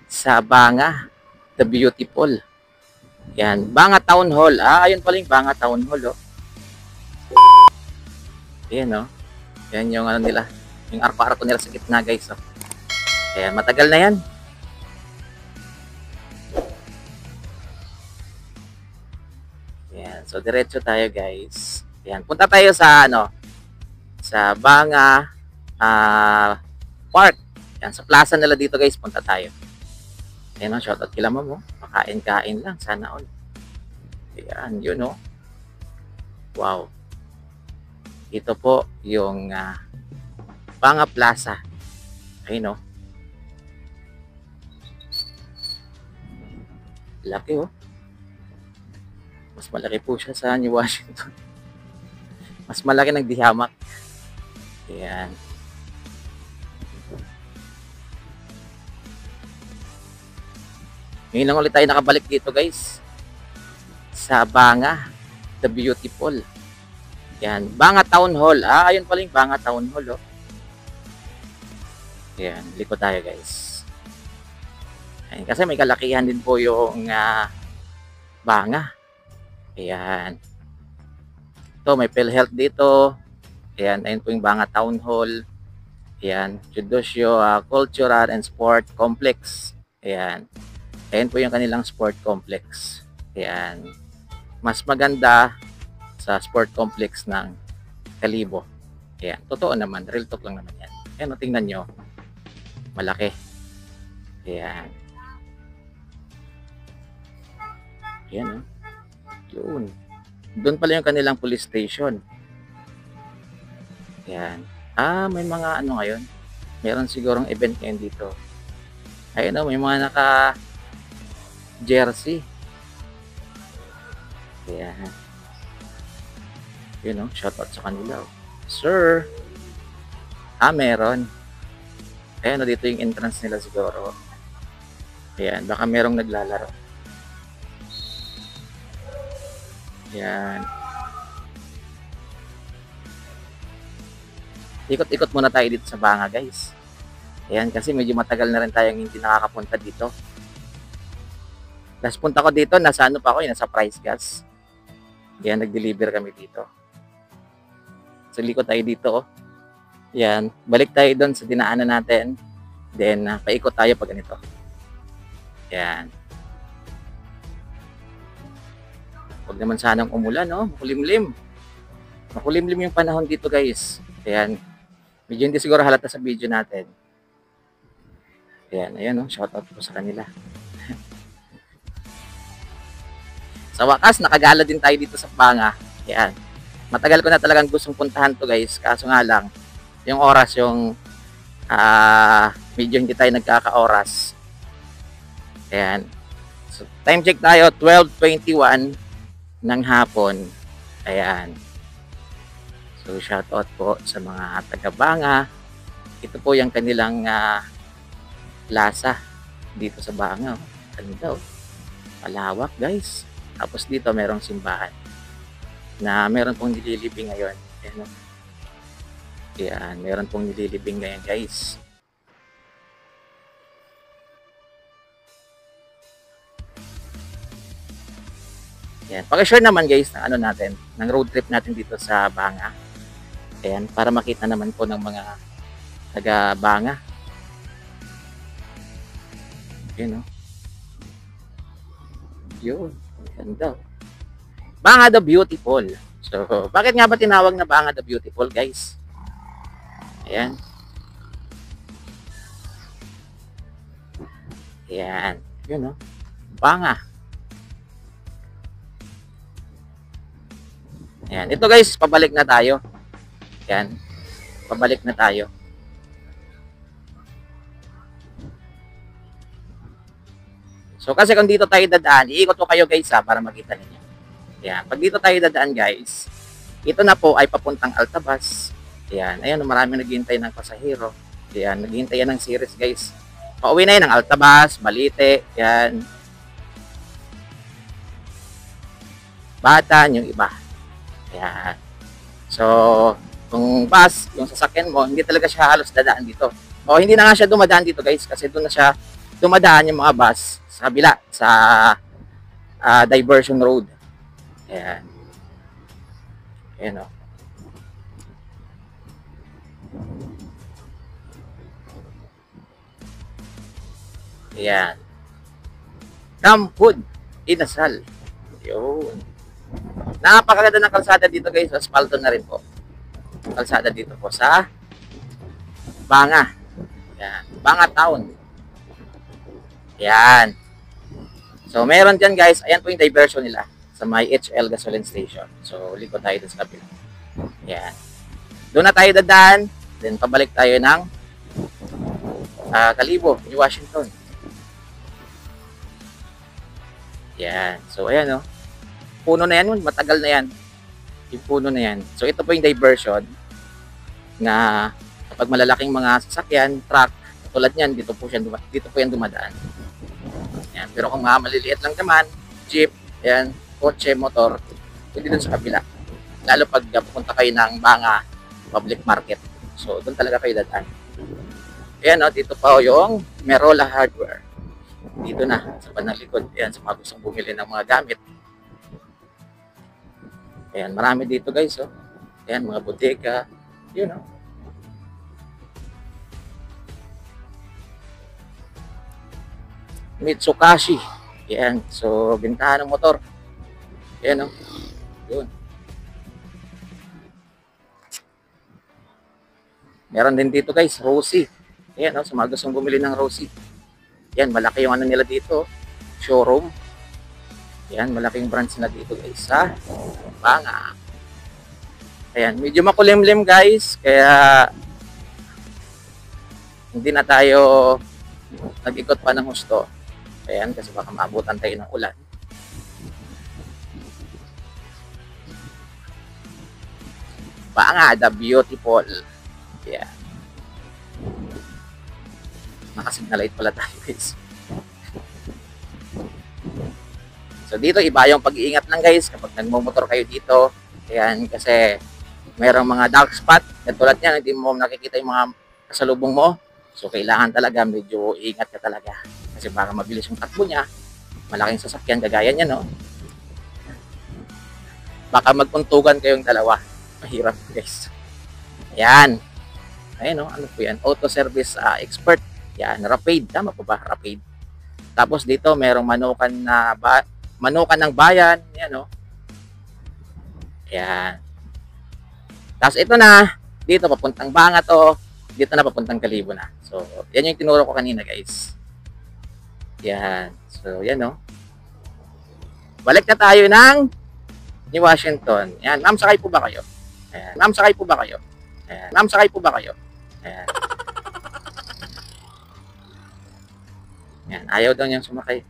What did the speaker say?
sa Banga, the Beautiful. Yan, Banga Town Hall. Ayun pala yung Banga Town Hall, oh. Ayan, oh. Yan yung ano nila, yung arko-arko nila sa gitna, guys, oh. Ayan, matagal na yan. Ayan, so diretso tayo, guys. Ayan, punta tayo sa ano, sa Banga Park. Ayan, sa plaza nila dito, guys, punta tayo. Ayan, oh, shoutout kila mo, makain-kain lang, sana all. Ayan, yun, oh. Wow. Ito po yung Banga Plaza. Ayun, oh. Laki, oh. Mas malaki po siya sa New Washington. Mas malaki ng dihamak. Ayan. Ngayon lang ulit tayo nakabalik dito, guys. Sa Banga, the Beautiful. Yan, Banga Town Hall. Ayun pala yung Banga Town Hall, oh. Yan, likod tayo, guys. Ayan, kasi may kalakihan din po yung Banga. Ayan. Ito, may PhilHealth dito. Ayan, ayun po yung Banga Town Hall. Ayan, Judosyo Cultural and Sport Complex. Ayan. Ayan po yung kanilang sport complex. Ayan. Mas maganda sa sport complex ng Kalibo. Ayan. Totoo naman. Real talk lang naman yan. Ayan. Tingnan nyo. Malaki. Ayan. Ayan. Yun. Doon pala yung kanilang police station. Ayan. May mga ano ngayon. Meron sigurong event ngayon dito. Ayan, may mga naka jersey. Ayan. Yun, shoutout sa kanila. Sir. Meron. Ayan, dito yung entrance nila siguro. Ayan, baka merong naglalaro. Ayan. Ikot-ikot muna tayo dito sa Banga, guys. Ayan, kasi medyo matagal na rin tayong hindi nakakapunta dito. Last punta ko dito, nasa ano pa ako, nasa Price Gas. Ayan, nag-deliver kami dito. So, likod tayo dito, oh. Ayan, balik tayo doon sa dinaanan natin. Then, paikot tayo pag ganito. Ayan. Huwag naman sanang umulan, no? Makulimlim. Makulimlim yung panahon dito, guys. Ayan. Medyo hindi siguro halata sa video natin. Ayan, ayan, no? Shoutout po sa kanila. Sa wakas, nakagala din tayo dito sa Banga. Ayan. Matagal ko na talagang gustong puntahan to, guys. Kaso nga lang, yung oras, yung medyo hindi tayo nagkaka-oras. Ayan. So, time check tayo, 12:21 ng hapon. Ayan. So, shoutout po sa mga taga-Banga. Ito po yung kanilang plaza dito sa Banga. Ganda, oh. Malawak, guys. Tapos dito merong simbahan na meron pong nililibing ngayon. Ayan, oh. Ayan, meron pong nililibing ngayon, guys. Ayan, paki-share naman, guys, ng ano natin, ng road trip natin dito sa Banga. Ayan, para makita naman po ng mga taga-Banga. Ayan, oh. Yun. Ganda. Banga the Beautiful. So, bakit nga ba tinawag na Banga the Beautiful, guys? Ayan. Ayan. Yun, no? Banga. Ayan. Ito, guys, pabalik na tayo. Ayan. Pabalik na tayo. So, kasi kung dito tayo dadaan, iikot ko kayo, guys, para makita ninyo. Ayan. Pag dito tayo dadaan, guys, ito na po ay papuntang Altabas. Ayan. Ayan, maraming naghihintay ng pasahero. Ayan, naghihintay yan ng series, guys. Pauwi na yan ng Altabas, Balite, ayan. Batan, yung iba. Ayan. So, kung bus, yung sasakyan mo, hindi talaga siya halos dadaan dito. O, hindi na nga siya dumadaan dito, guys, kasi doon na siya dumadaan yung mga bus sa kabila, sa diversion road. Ayan. Ayan o. Ayan. Rampwood, Inasal. Yun. Napakaganda ng kalsada dito guys. Asphalto na rin po. Kalsada dito po sa Banga. Ayan. Banga Town. Ayan. So, meron dyan guys. Ayan po yung diversion nila sa may HL gasoline station. So, likod tayo dun sa kapila. Ayan. Doon na tayo dadaan. Then, pabalik tayo ng Kalibo, New Washington. Yan. So, ayan, oh. Puno na yan. Matagal na yan. Yung puno na yan. So, ito po yung diversion na kapag malalaking mga sasakyan, truck, tulad niyan, dito po yan dumadaan. Yan. Pero kung mga maliliit lang naman, jeep, yan, kotse, motor, pwede dun sa kabila. Lalo pag pupunta kayo ng Banga Public Market. So, doon talaga kayo dadaan. Ayan, oh, dito pa yung Merola Hardware. Dito na, sa panalikod. Ayan, sa mga gustong bumili ng mga gamit. Ayan, marami dito guys, oh. Ayan, mga bodega. Yun, oh. Mitsukashi. Ayan, so, bintahan ng motor. Ayan, oh. Yun. Meron din dito guys, Rosie. Ayan, oh, sa mga gustong bumili ng Rosie. Yan, malaki yung ano nila dito, showroom. Yan, malaking branch na dito guys sa Banga. Ayan, medyo makulimlim guys, kaya hindi na tayo nag-ikot pa ng husto. Ayan, kasi baka maabutan tayo ng ulan. Banga, the beautiful. Ayan. Nakasignalite pala tayo guys. So dito iba yung pag-iingat lang guys kapag nagmumotor kayo dito. Ayan, kasi mayroong mga dark spot. Katulad niyan, hindi mo nakikita yung mga kasalubong mo. So kailangan talaga medyo iingat ka talaga. Kasi baka mabilis yung takbo niya. Malaking sasakyan kagaya niya, no? Baka magpuntugan kayong dalawa. Mahirap guys. Ayan. Ayan, no? Ano po yan? Auto service expert. Yan, Rapid. Tama po ba? Rapid. Tapos dito, merong manukan ng bayan. Yan, o. Yan. Tapos ito na. Dito, papuntang Banga to. Dito na, papuntang Kalibo na. So, yan yung tinuro ko kanina, guys. Yan. So, yan, o. Balik na tayo ng New Washington. Yan. Ma'am, sakay po ba kayo? Ayan. Ma'am, sakay po ba kayo? Ayan. Ma'am, sakay po ba kayo? Ayan. Yan, ayaw daw niyang sumakay.